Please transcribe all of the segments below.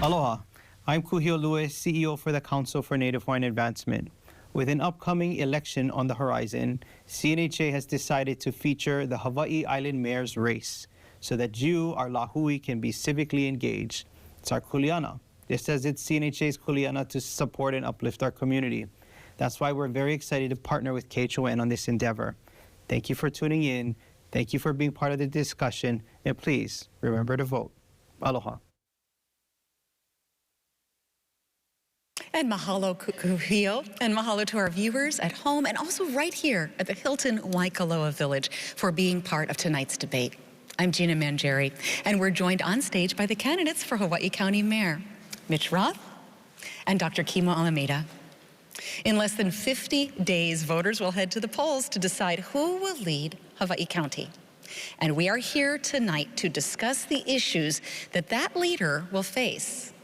Aloha, I'm Kuhio Lewis, CEO for the Council for Native Hawaiian Advancement. With an upcoming election on the horizon, CNHA has decided to feature the Hawaii Island Mayor's race so that you, our lahui, can be civically engaged. It's our kuleana. This says it's CNHA's kuleana to support and uplift our community. That's why we're very excited to partner with KHON on this endeavor. Thank you for tuning in. Thank you for being part of the discussion. And please, remember to vote. Aloha. And mahalo Kuhio, and mahalo to our viewers at home and also right here at the Hilton Waikoloa Village for being part of tonight's debate. I'm Gina Mangieri, and we're joined on stage by the candidates for Hawaii County Mayor, Mitch Roth and Dr. Kimo Alameda. In less than 50 days, voters will head to the polls to decide who will lead Hawaii County. And we are here tonight to discuss the issues that leader will face.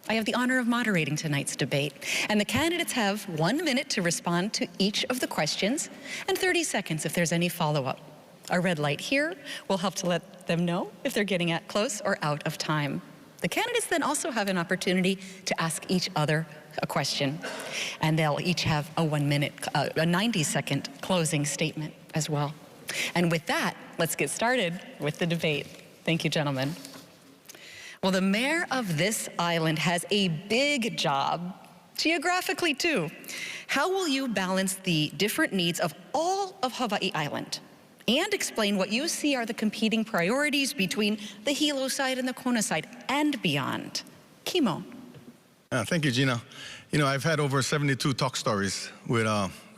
I have the honor of moderating tonight's debate, and the candidates have 1 minute to respond to each of the questions and 30 seconds if there's any follow-up. A red light here will help to let them know if they're getting close or out of time. The candidates then also have an opportunity to ask each other a question, and they'll each have a 1 minute, a 90-second closing statement as well. And with that, let's get started with the debate. Thank you, gentlemen. Well, the mayor of this island has a big job, geographically too. How will you balance the different needs of all of Hawaii Island and explain what you see are the competing priorities between the Hilo side and the Kona side and beyond? Kimo. Thank you, Gina. You know, I've had over 72 talk stories with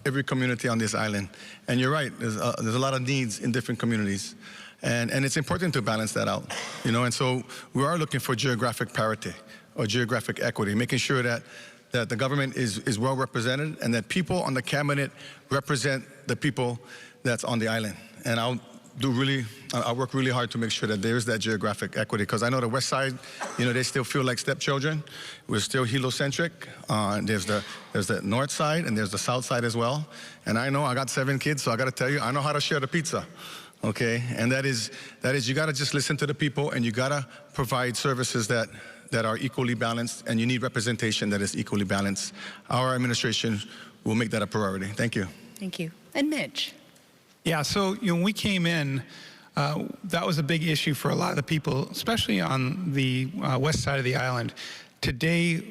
every community on this island. And you're right, there's a lot of needs in different communities. And it's important to balance that out, you know, and so we are looking for geographic parity or geographic equity, making sure that the government is well represented and that people on the cabinet represent the people that's on the island. And I'll work really hard to make sure that there's that geographic equity, because I know the west side, you know, they still feel like stepchildren. We're still Hilo-centric. There's the north side and there's the south side as well. And I know I got 7 kids, so I got to tell you, I know how to share the pizza. Okay, and that is you gotta just listen to the people and you gotta provide services that are equally balanced, and you need representation that is equally balanced. Our administration will make that a priority. Thank you. Thank you. And Mitch. Yeah, so when we came in, that was a big issue for a lot of the people, especially on the west side of the island. Today,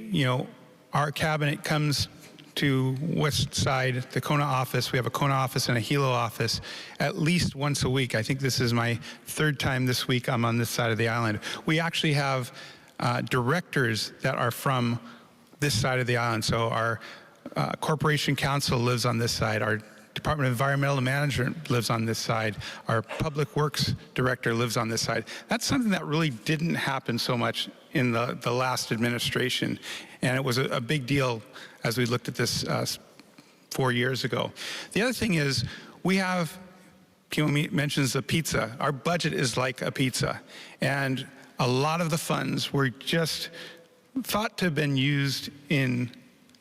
our cabinet comes to west side, the Kona office. We have a Kona office and a Hilo office at least once a week. I think this is my 3rd time this week I'm on this side of the island. We actually have directors that are from this side of the island. So our Corporation Council lives on this side. Our Department of Environmental Management lives on this side. Our Public Works Director lives on this side. That's something that really didn't happen so much in the last administration. And it was a big deal as we looked at this 4 years ago. The other thing is, we have, Kimo mentions the pizza. Our budget is like a pizza. And a lot of the funds were just thought to have been used in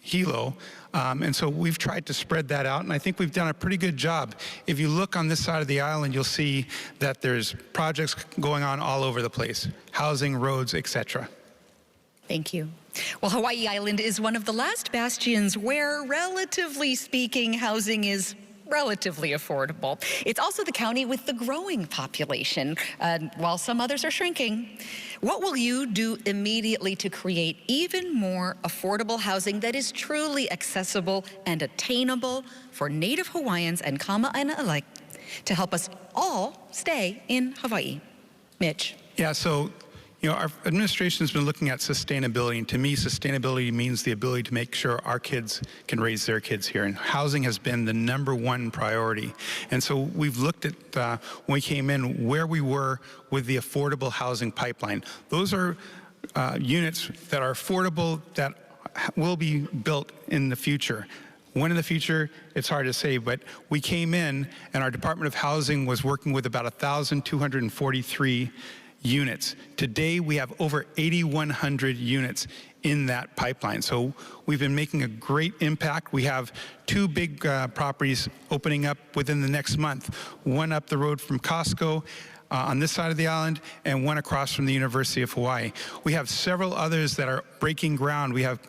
Hilo. And so we've tried to spread that out, and I think we've done a pretty good job. If you look on this side of the island, you'll see that there's projects going on all over the place, housing, roads, etc. Thank you. Well, Hawaii Island is one of the last bastions where, relatively speaking, housing is relatively affordable. It's also the county with the growing population, while some others are shrinking. What will you do immediately to create even more affordable housing that is truly accessible and attainable for Native Hawaiians and Kama'aina alike to help us all stay in Hawaii? Mitch. Yeah, so our administration has been looking at sustainability, and to me, sustainability means the ability to make sure our kids can raise their kids here, and housing has been the #1 priority. And so we've looked at, when we came in, where we were with the affordable housing pipeline. Those are units that are affordable, that will be built in the future. When in the future, it's hard to say, but we came in and our Department of Housing was working with about 1,243 units. Today, we have over 8,100 units in that pipeline. So we've been making a great impact. We have 2 big properties opening up within the next month. One up the road from Costco, on this side of the island and one across from the University of Hawaii. We have several others that are breaking ground. We have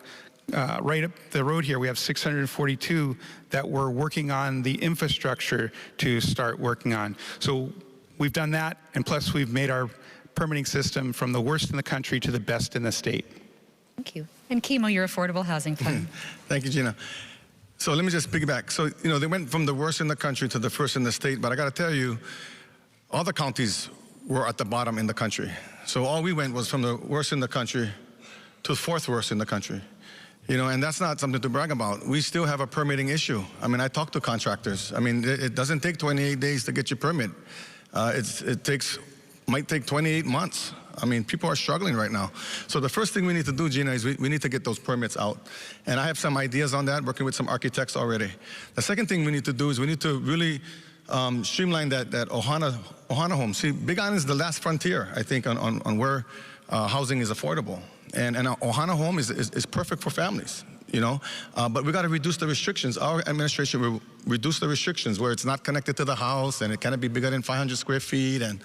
right up the road here, we have 642 that we're working on the infrastructure to start working on. So we've done that, and plus we've made our permitting system from the worst in the country to the best in the state. Thank you. And Kimo, your affordable housing fund. Thank you, Gina. So let me just piggyback. So, they went from the worst in the country to the first in the state, but I got to tell you, all the counties were at the bottom in the country. So all we went was from the worst in the country to the fourth worst in the country. And that's not something to brag about. We still have a permitting issue. I mean, I talk to contractors. I mean, it doesn't take 28 days to get your permit. Might take 28 months. I mean, people are struggling right now. So the first thing we need to do, Gina, is we need to get those permits out. And I have some ideas on that, working with some architects already. The second thing we need to do is we need to really streamline that Ohana home. See, Big Island is the last frontier, I think, on where housing is affordable. And an Ohana home is perfect for families, but we got to reduce the restrictions. Our administration will reduce the restrictions where it's not connected to the house and it cannot be bigger than 500 square feet and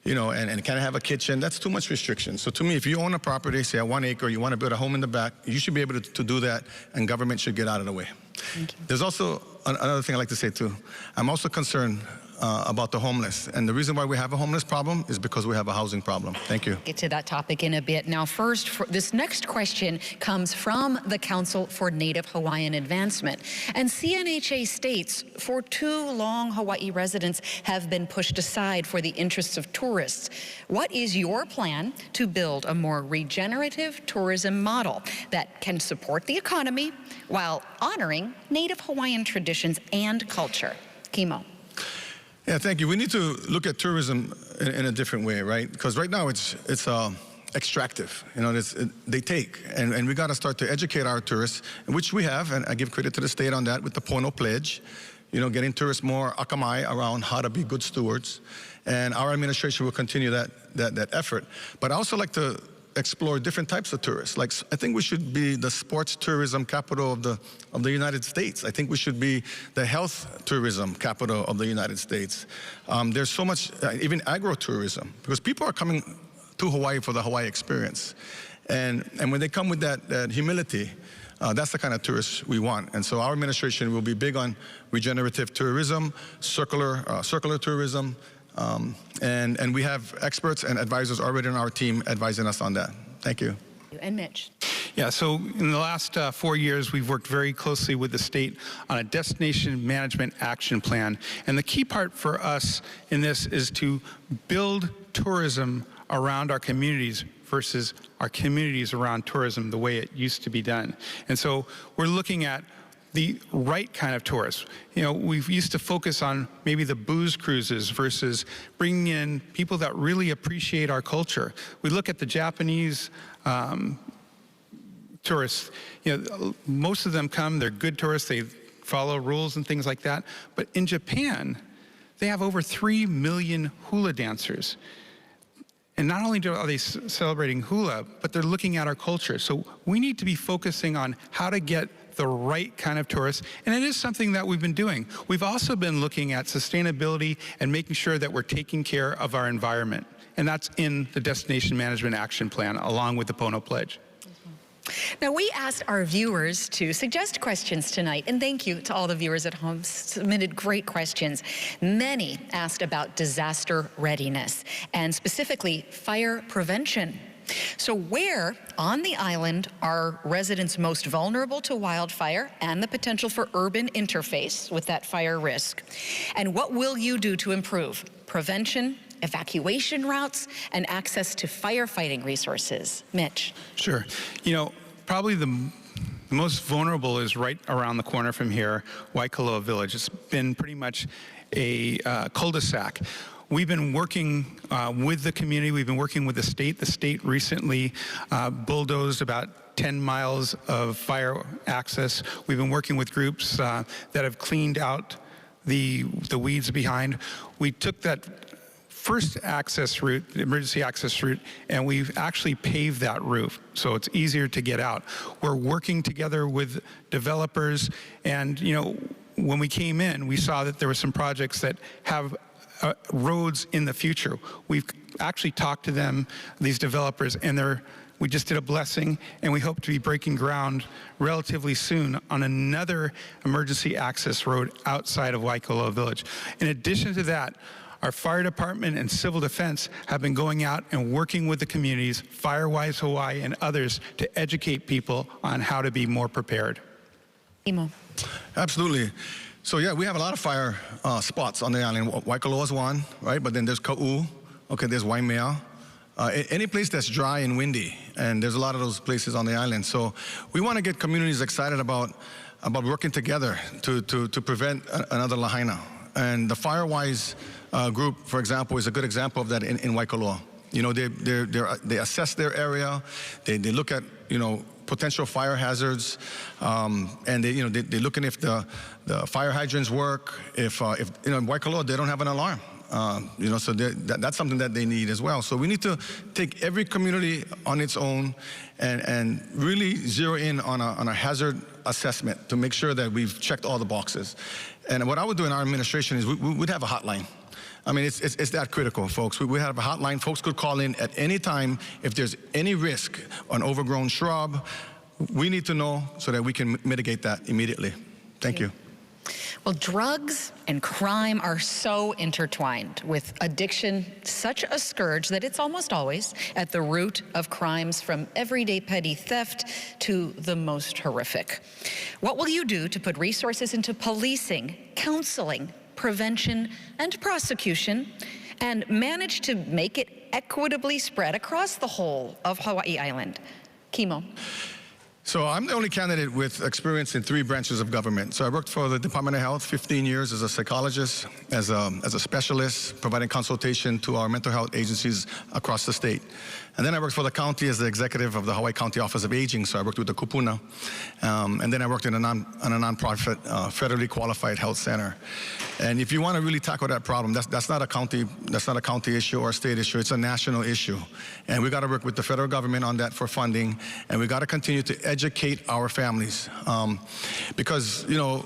it can't have a kitchen. That's too much restriction. So to me, if you own a property, say 1 acre, you want to build a home in the back, you should be able to do that, and government should get out of the way. Thank you. There's also another thing I'd like to say too. I'm also concerned about the homeless. And the reason why we have a homeless problem is because we have a housing problem. Thank you. Get to that topic in a bit. Now, first, this next question comes from the Council for Native Hawaiian Advancement. And CNHA states, for too long, Hawaii residents have been pushed aside for the interests of tourists. What is your plan to build a more regenerative tourism model that can support the economy while honoring Native Hawaiian traditions and culture? Kimo. Yeah, thank you. We need to look at tourism in a different way, right? Because right now it's extractive. They take, and we got to start to educate our tourists, which we have, and I give credit to the state on that with the Pono Pledge. Getting tourists more akamai around how to be good stewards, and our administration will continue that effort. But I also like to explore different types of tourists. Like, I think we should be the sports tourism capital of the United States. I think we should be the health tourism capital of the United States. There's so much, even agro-tourism, because people are coming to Hawaii for the Hawaii experience. And when they come with that humility, that's the kind of tourists we want. And so our administration will be big on regenerative tourism, circular tourism, and we have experts and advisors already on our team advising us on that. Thank you. And Mitch. Yeah, so in the last 4 years, we've worked very closely with the state on a destination management action plan. And the key part for us in this is to build tourism around our communities versus our communities around tourism the way it used to be done. And so we're looking at the right kind of tourists. We've used to focus on maybe the booze cruises versus bringing in people that really appreciate our culture. We look at the Japanese tourists. Most of them come, they're good tourists, they follow rules and things like that. But in Japan, they have over 3 million hula dancers. And not only are they celebrating hula, but they're looking at our culture. So we need to be focusing on how to get the right kind of tourists, and it is something that we've been doing. We've also been looking at sustainability and making sure that we're taking care of our environment, and that's in the Destination Management Action Plan, along with the Pono Pledge. Now, we asked our viewers to suggest questions tonight, and thank you to all the viewers at home, submitted great questions. Many asked about disaster readiness, and specifically fire prevention. So where on the island are residents most vulnerable to wildfire and the potential for urban interface with that fire risk? And what will you do to improve prevention, evacuation routes, and access to firefighting resources? Mitch. Sure. Probably the most vulnerable is right around the corner from here, Waikoloa Village. It's been pretty much a cul-de-sac. We've been working with the community. We've been working with the state. The state recently bulldozed about 10 miles of fire access. We've been working with groups that have cleaned out the weeds behind. We took that first access route, the emergency access route, and we've actually paved that route, so it's easier to get out. We're working together with developers, and when we came in, we saw that there were some projects that have roads in the future. We've actually talked to them, these developers, and we just did a blessing, and we hope to be breaking ground relatively soon on another emergency access road outside of Waikoloa Village. In addition to that, our fire department and civil defense have been going out and working with the communities, Firewise Hawaii and others, to educate people on how to be more prepared. Kimo. Absolutely. So yeah, we have a lot of fire spots on the island. Waikoloa is one, right? But then there's Ka'u, okay, there's Waimea. Any place that's dry and windy, and there's a lot of those places on the island. So we want to get communities excited about working together to prevent another Lahaina. And the Firewise group, for example, is a good example of that in Waikoloa. You know, they assess their area, they look at, you know, potential fire hazards, and they look at if the fire hydrants work. If you know, in Waikoloa they don't have an alarm. You know, so that's something that they need as well. So we need to take every community on its own and really zero in on a hazard assessment to make sure that we've checked all the boxes. And what I would do in our administration is we would have a hotline. I mean, it's that critical, folks. We have a hotline. Folks could call in at any time if there's any risk on overgrown shrub. We need to know so that we can mitigate that immediately. Thank you. Well, drugs and crime are so intertwined, with addiction such a scourge that it's almost always at the root of crimes, from everyday petty theft to the most horrific. What will you do to put resources into policing, counseling, prevention, and prosecution, and manage to make it equitably spread across the whole of Hawaii Island? Kimo. So I'm the only candidate with experience in 3 branches of government. So I worked for the Department of Health 15 years as a psychologist, as a specialist, providing consultation to our mental health agencies across the state. And then I worked for the county as the executive of the Hawaii County Office of Aging, so I worked with the Kupuna. And then I worked in a nonprofit, federally qualified health center. And if you want to really tackle that problem, that's not a county issue or a state issue, it's a national issue. And we got to work with the federal government on that for funding, and we got to continue to educate our families. Because, you know,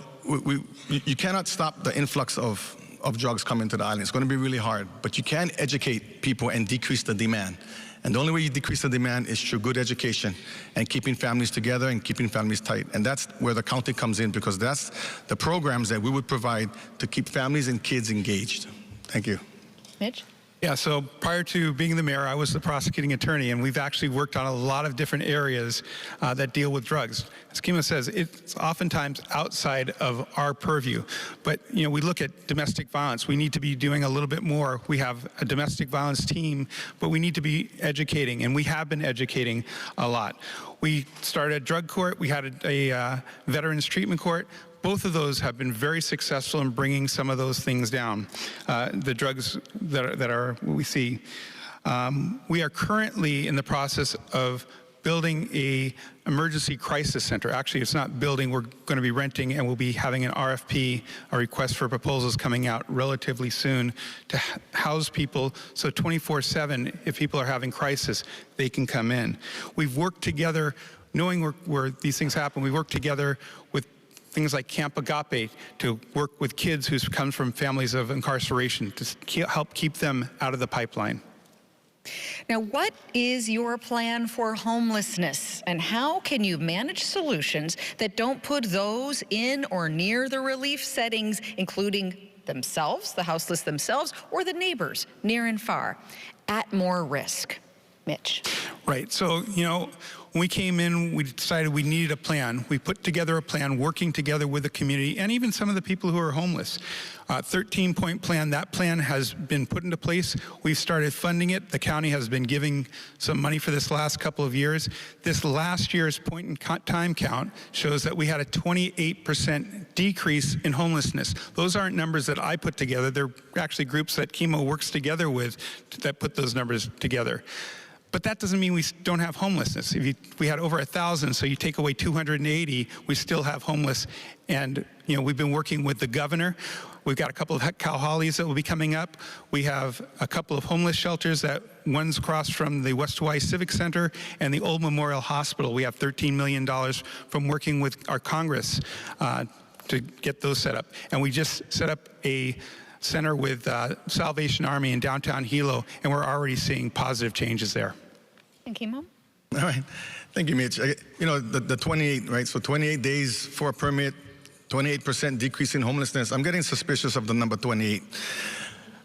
you cannot stop the influx of drugs coming to the island. It's going to be really hard, but you can educate people and decrease the demand. And the only way you decrease the demand is through good education and keeping families together and keeping families tight. And that's where the county comes in, because that's the programs that we would provide to keep families and kids engaged. Thank you. Mitch? Yeah, so prior to being the mayor, I was the prosecuting attorney, and we've actually worked on a lot of different areas that deal with drugs. As Kimo says, it's oftentimes outside of our purview. But, you know, we look at domestic violence. We need to be doing a little bit more. We have a domestic violence team, but we need to be educating, and we have been educating a lot. We started a drug court. We had a veterans treatment court. Both of those have been very successful in bringing some of those things down, the drugs that we see. We are currently in the process of building a emergency crisis center. Actually, it's not building, we're going to be renting, and we'll be having an RFP, a request for proposals, coming out relatively soon to house people, so 24/7, if people are having crisis, they can come in. We've worked together, knowing where these things happen, we work together with things like Camp Agape to work with kids who come from families of incarceration to help keep them out of the pipeline. Now, what is your plan for homelessness, and how can you manage solutions that don't put those in or near the relief settings, including themselves, the houseless themselves, or the neighbors near and far, at more risk? Mitch. Right, so, you know, when we came in, we decided we needed a plan. We put together a plan, working together with the community and even some of the people who are homeless. 13-point plan, that plan has been put into place. We've started funding it. The county has been giving some money for this last couple of years. This last year's point in time count shows that we had a 28% decrease in homelessness. Those aren't numbers that I put together. They're actually groups that Kimo works together with that put those numbers together. But that doesn't mean we don't have homelessness. We had over 1,000, so you take away 280, we still have homeless. And, you know, we've been working with the governor. We've got a couple of Kauhalis that will be coming up. We have a couple of homeless shelters, one's across from the West Hawaii Civic Center and the Old Memorial Hospital. We have $13 million from working with our Congress to get those set up. And we just set up a center with Salvation Army in downtown Hilo, and we're already seeing positive changes there. And Kimo? All right. Thank you, Mitch. You know, the 28, right? So 28 days for a permit, 28% decrease in homelessness. I'm getting suspicious of the number 28.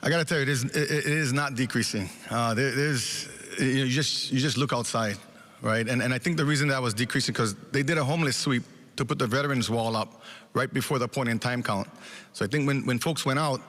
I got to tell you, it is not decreasing. You just look outside, right? And I think the reason that was decreasing because they did a homeless sweep to put the veterans wall up right before the point in time count. So I think when folks went out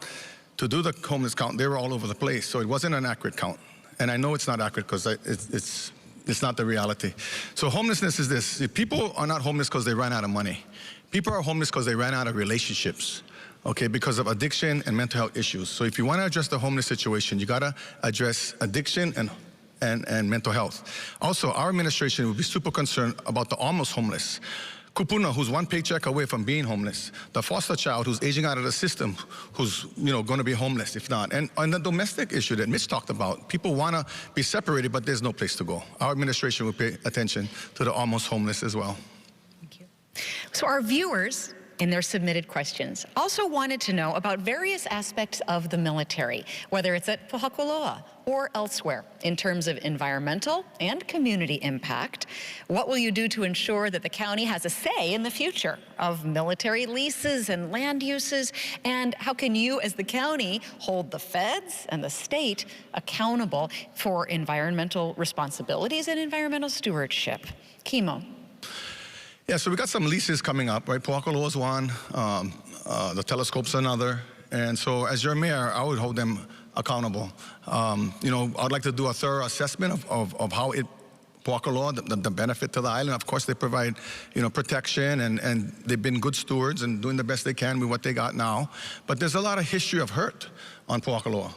to do the homeless count, they were all over the place. So it wasn't an accurate count. And I know it's not accurate because it's not the reality. So homelessness is this. People are not homeless because they ran out of money. People are homeless because they ran out of relationships, okay, because of addiction and mental health issues. So if you want to address the homeless situation, you got to address addiction and mental health. Also, our administration will be super concerned about the almost homeless. Kupuna, who's one paycheck away from being homeless. The foster child who's aging out of the system, who's going to be homeless if not. And the domestic issue that Mitch talked about, people want to be separated, but there's no place to go. Our administration will pay attention to the almost homeless as well. Thank you. So our viewers, in their submitted questions, also wanted to know about various aspects of the military, whether it's at Pohakuloa or elsewhere, in terms of environmental and community impact. What will you do to ensure that the county has a say in the future of military leases and land uses? And how can you, as the county, hold the feds and the state accountable for environmental responsibilities and environmental stewardship? Kimo. Yeah, so we got some leases coming up, right? Pohakuloa is one, the telescope's another. And so as your mayor, I would hold them accountable. I'd like to do a thorough assessment of how Pohakuloa, the benefit to the island. Of course, they provide, protection and they've been good stewards and doing the best they can with what they got now. But there's a lot of history of hurt on Pohakuloa.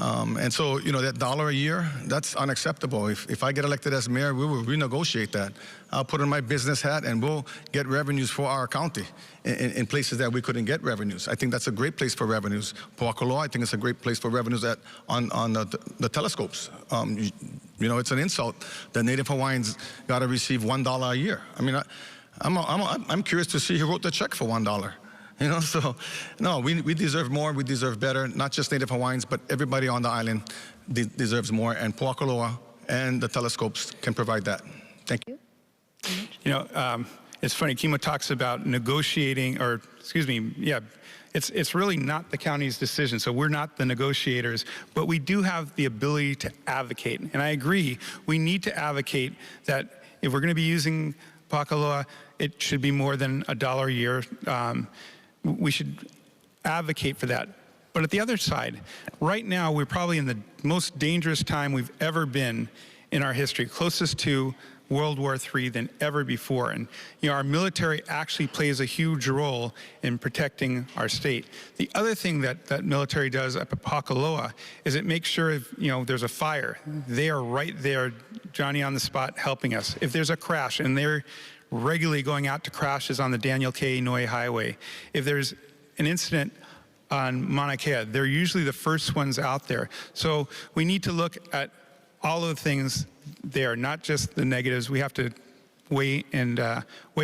And so, that $1 a year, that's unacceptable. If I get elected as mayor, we will renegotiate that. I'll put on my business hat and we'll get revenues for our county in places that we couldn't get revenues. I think that's a great place for revenues. Pohakuloa, I think it's a great place for revenues on the telescopes. It's an insult that Native Hawaiians got to receive $1 a year. I mean, I'm curious to see who wrote the check for $1. So no, we deserve more, we deserve better, not just Native Hawaiians, but everybody on the island deserves more, and Pohakuloa and the telescopes can provide that. Thank you. It's funny, Kimo talks about negotiating, it's really not the county's decision, so we're not the negotiators, but we do have the ability to advocate. And I agree, we need to advocate that if we're going to be using Pohakuloa, it should be more than $1 a year. We should advocate for that. But at the other side, right now, we're probably in the most dangerous time we've ever been in our history, closest to World War III than ever before. And our military actually plays a huge role in protecting our state. The other thing that military does at Pohakuloa is it makes sure if there's a fire, they are right there, Johnny on the spot, helping us. If there's a crash, and they're regularly going out to crashes on the Daniel K. Inouye Highway. If there's an incident on Mauna Kea, they're usually the first ones out there. So we need to look at all of the things there, not just the negatives. We have to weigh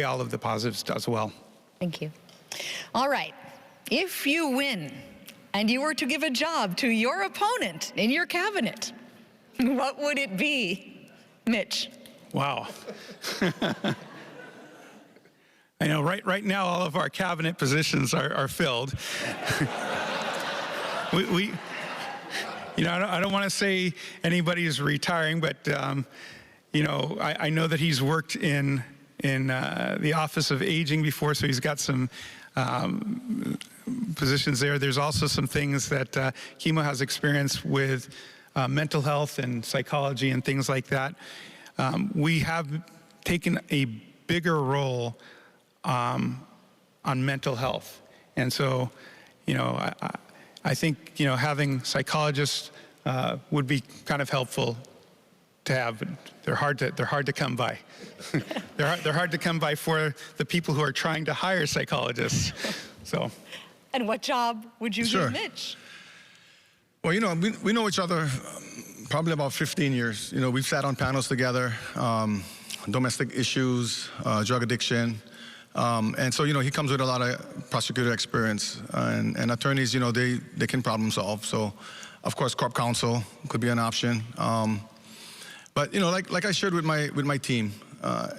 all of the positives as well. Thank you. All right. If you win and you were to give a job to your opponent in your cabinet, what would it be, Mitch? Wow. I know right now all of our cabinet positions are filled. I don't want to say anybody's retiring, but I know that he's worked in the Office of Aging before, so he's got some positions there. There's also some things that Kimo has experience with mental health and psychology and things like that. We have taken a bigger role on mental health. And so, I think, having psychologists would be kind of helpful to have, but they're hard to come by. they're hard to come by for the people who are trying to hire psychologists. So. And what job would you Sure. give Mitch? Well, we know each other probably about 15 years. We've sat on panels together, domestic issues, drug addiction. And so, he comes with a lot of prosecutor experience, and attorneys, they can problem solve. So, of course, corp counsel could be an option. But, like I shared with my team, I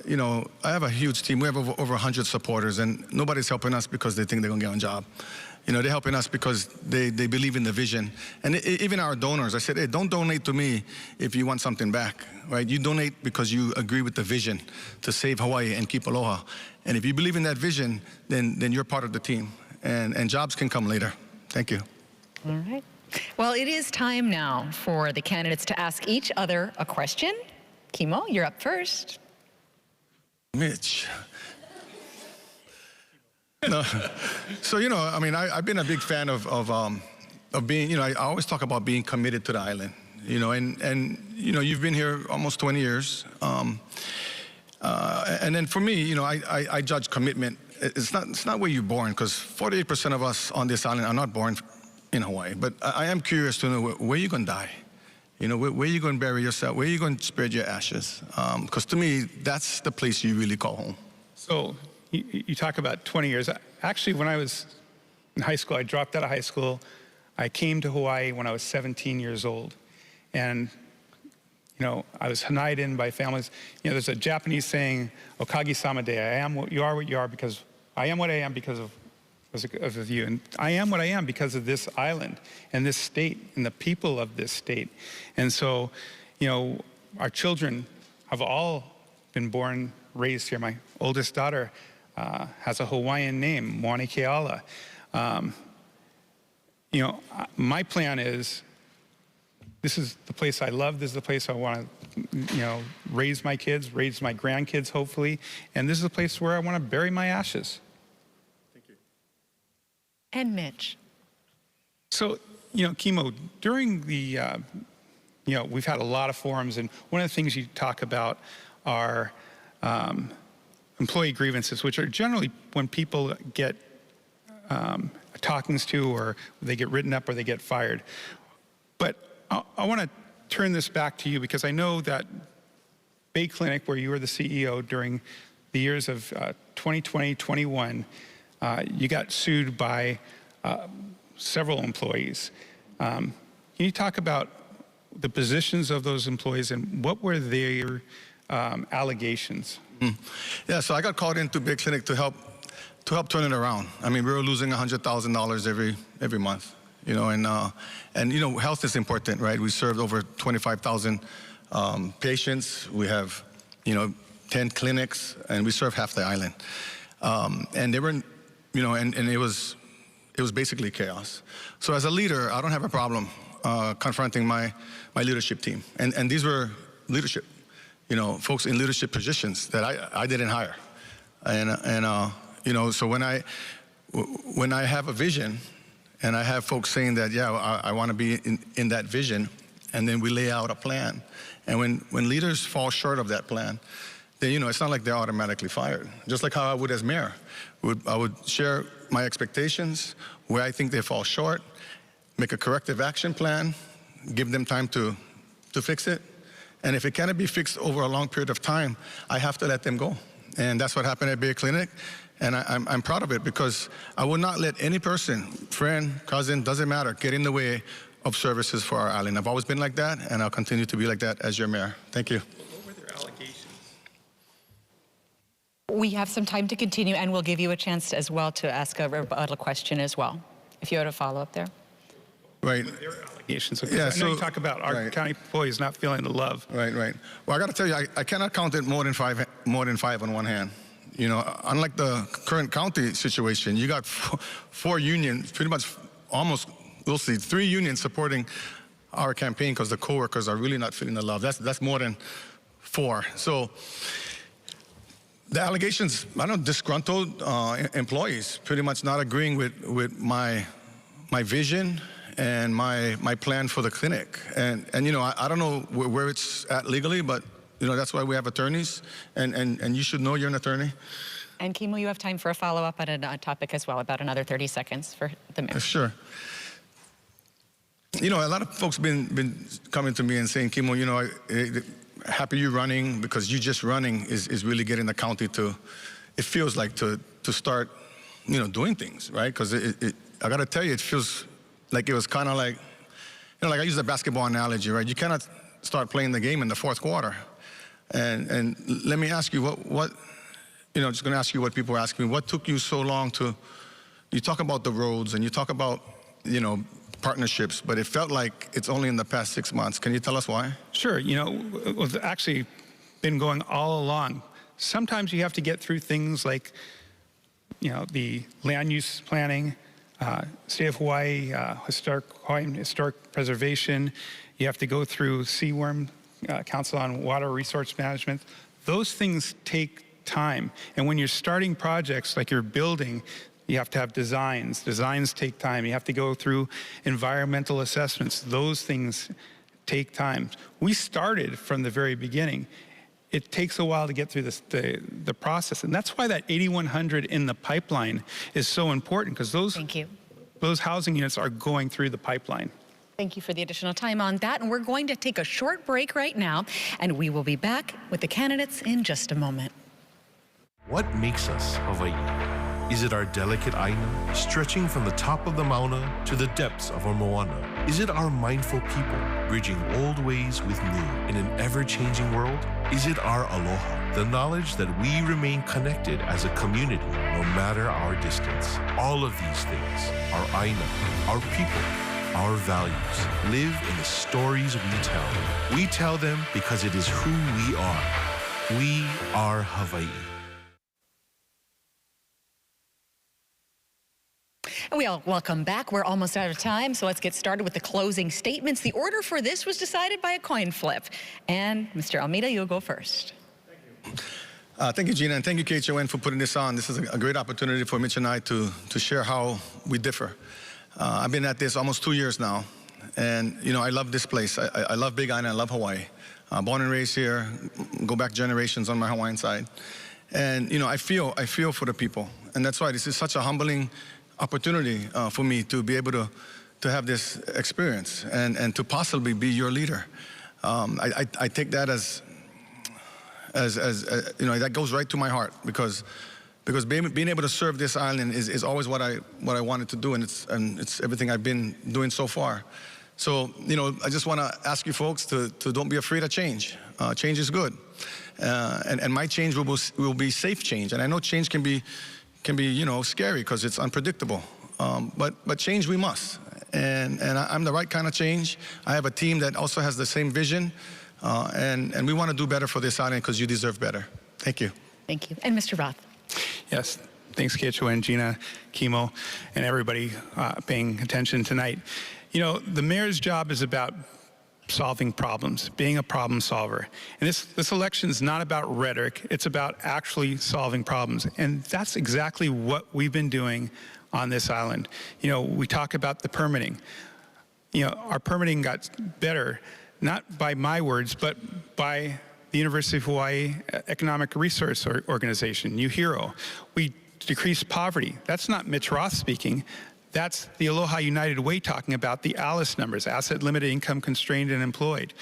have a huge team. We have over 100 supporters, and nobody's helping us because they think they're going to get a job. They're helping us because they believe in the vision. And even our donors, I said, hey, don't donate to me if you want something back, right? You donate because you agree with the vision to save Hawaii and keep aloha. And if you believe in that vision, then you're part of the team. And jobs can come later. Thank you. All right. Well, it is time now for the candidates to ask each other a question. Kimo, you're up first. Mitch. No. So, I've been a big fan of being, I always talk about being committed to the island, and you've been here almost 20 years. And then for me, I judge commitment. It's not where you're born, because 48% of us on this island are not born in Hawaii. But I am curious to know where you're going to die. Where you're going to bury yourself, where you're going to spread your ashes. Because to me, that's the place you really call home. So you talk about 20 years. Actually, when I was in high school, I dropped out of high school. I came to Hawaii when I was 17 years old. And, I was hanai'd in by families. There's a Japanese saying, Okage-sama de, I am what you are because, I am what I am because of you. And I am what I am because of this island and this state and the people of this state. And so, our children have all been born, raised here. My oldest daughter has a Hawaiian name, Moani Keala. My plan is, this is the place I love, this is the place I want to, raise my kids, raise my grandkids, hopefully, and this is the place where I want to bury my ashes. Thank you. And Mitch. So, Kimo, during the, we've had a lot of forums, and one of the things you talk about are employee grievances, which are generally when people get talkings to, or they get written up, or they get fired. But I want to turn this back to you, because I know that Bay Clinic, where you were the CEO during the years of 2020, 21, you got sued by several employees. Can you talk about the positions of those employees and what were their allegations? Yeah, so I got called into Bay Clinic to help turn it around. We were losing $100,000 every month. And health is important, right? We served over 25,000 patients. We have, 10 clinics, and we serve half the island. And they were, and it was basically chaos. So as a leader, I don't have a problem confronting my leadership team. And these were leadership, folks in leadership positions that I didn't hire. And so when I have a vision, and I have folks saying that, yeah, I want to be in that vision, and then we lay out a plan. And when leaders fall short of that plan, then, it's not like they're automatically fired. Just like how I would as mayor. I would share my expectations, where I think they fall short, make a corrective action plan, give them time to fix it. And if it cannot be fixed over a long period of time, I have to let them go. And that's what happened at Bay Clinic. And I'm proud of it, because I will not let any person, friend, cousin, doesn't matter, get in the way of services for our island. I've always been like that, and I'll continue to be like that as your mayor. Thank you. What were their allegations? We have some time to continue, and we'll give you a chance as well to ask a rebuttal question as well, if you had a follow-up there. Right. Their allegations. Yeah, I know you talk about our county employees not feeling the love. Right. Well, I got to tell you, I cannot count it more than five on one hand. Unlike the current county situation, you got four unions, pretty much almost, we'll see, 3 unions supporting our campaign because the coworkers are really not feeling the love. That's more than 4. So the allegations, disgruntled employees pretty much not agreeing with my vision and my plan for the clinic. And I don't know where it's at legally, but that's why we have attorneys, and you should know you're an attorney. And Kimo, you have time for a follow-up on a topic as well, about another 30 seconds for the mayor. Sure. A lot of folks been coming to me and saying, Kimo, happy you're running, because you just running is really getting the county to it feels like to start, doing things, right? Because I got to tell you, it feels like it was kind of like, like I use the basketball analogy, right? You cannot start playing the game in the fourth quarter. And let me ask you, what just going to ask you what people ask me, what took you so long you talk about the roads and you talk about, partnerships, but it felt like it's only in the past 6 months. Can you tell us why? Sure. It was actually been going all along. Sometimes you have to get through things like, the land use planning, State of Hawaii, historic preservation. You have to go through CWRM, Council on Water Resource Management. Those things take time. And when you're starting projects like you're building, you have to have designs. Designs take time. You have to go through environmental assessments. Those things take time. We started from the very beginning. It takes a while to get through the process. And that's why that 8,100 in the pipeline is so important, because those housing units are going through the pipeline. Thank you for the additional time on that. And we're going to take a short break right now, and we will be back with the candidates in just a moment. What makes us Hawaii? Is it our delicate aina, stretching from the top of the mauna to the depths of our moana? Is it our mindful people, bridging old ways with new in an ever-changing world? Is it our aloha, the knowledge that we remain connected as a community no matter our distance? All of these things, our aina, our people, our values, live in the stories we tell. We tell them because it is who we are. We are Hawaii. And we all welcome back. We're almost out of time, so let's get started with the closing statements. The order for this was decided by a coin flip. And Mr. Almeida, you'll go first. Thank you, Gina, and thank you, KHON, for putting this on. This is a great opportunity for Mitch and I to share how we differ. I've been at this almost 2 years now, and I love this place. I love Big Island. I love Hawaii. Born and raised here, go back generations on my Hawaiian side, and I feel for the people, and that's why this is such a humbling opportunity for me to be able to have this experience and to possibly be your leader. I take that as that goes right to my heart, because being able to serve this island is always what I wanted to do, and it's everything I've been doing so far. So I just want to ask you folks to don't be afraid of change. Change is good, and my change will be safe change. And I know change can be scary because it's unpredictable. But change we must. And I'm the right kind of change. I have a team that also has the same vision. And we want to do better for this island because you deserve better. Thank you. Thank you. And Mr. Roth. Yes. Thanks, KHON, Gina, Kimo, and everybody paying attention tonight. The mayor's job is about solving problems, being a problem solver. And this election is not about rhetoric, it's about actually solving problems. And that's exactly what we've been doing on this island. We talk about the permitting. Our permitting got better, not by my words, but by the University of Hawaii Economic Resource Organization, UHERO. We decreased poverty. That's not Mitch Roth speaking. That's the Aloha United Way talking about the ALICE numbers, asset limited, income constrained, and employed.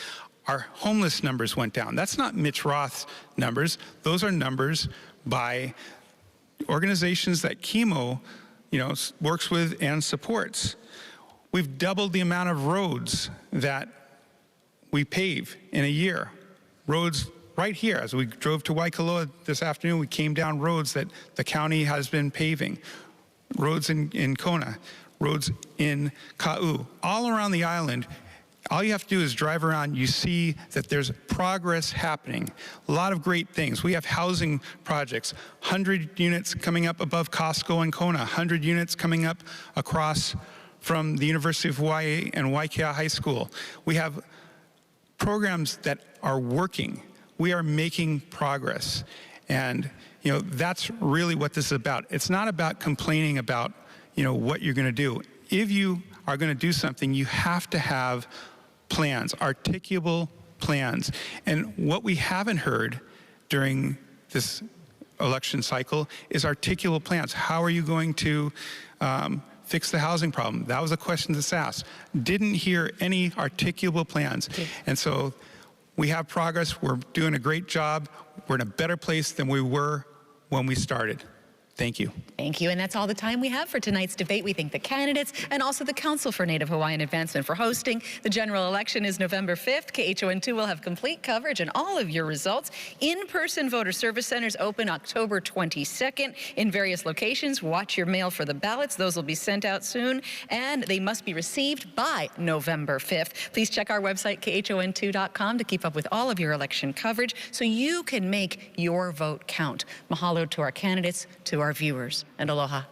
Our homeless numbers went down. That's not Mitch Roth's numbers. Those are numbers by organizations that Kimo, works with and supports. We've doubled the amount of roads that we pave in a year. Roads right here. As we drove to Waikoloa this afternoon, we came down roads that the county has been paving. Roads in Kona, roads in Ka'u, all around the island. All you have to do is drive around. You see that there's progress happening. A lot of great things. We have housing projects, 100 units coming up above Costco in Kona, 100 units coming up across from the University of Hawaii and Waikea High School. We have programs that are working. We are making progress. And that's really what this is about. It's not about complaining about, what you're going to do. If you are going to do something, you have to have plans, articulable plans. And what we haven't heard during this election cycle is articulable plans. How are you going to fix the housing problem? That was a question that's asked. Didn't hear any articulable plans. Okay. And so we have progress. We're doing a great job. We're in a better place than we were when we started. Thank you. Thank you. And that's all the time we have for tonight's debate. We thank the candidates and also the Council for Native Hawaiian Advancement for hosting. The general election is November 5th. KHON2 will have complete coverage and all of your results. In-person voter service centers open October 22nd in various locations. Watch your mail for the ballots. Those will be sent out soon, and they must be received by November 5th. Please check our website, khon2.com, to keep up with all of your election coverage so you can make your vote count. Mahalo to our candidates, to our viewers, and aloha.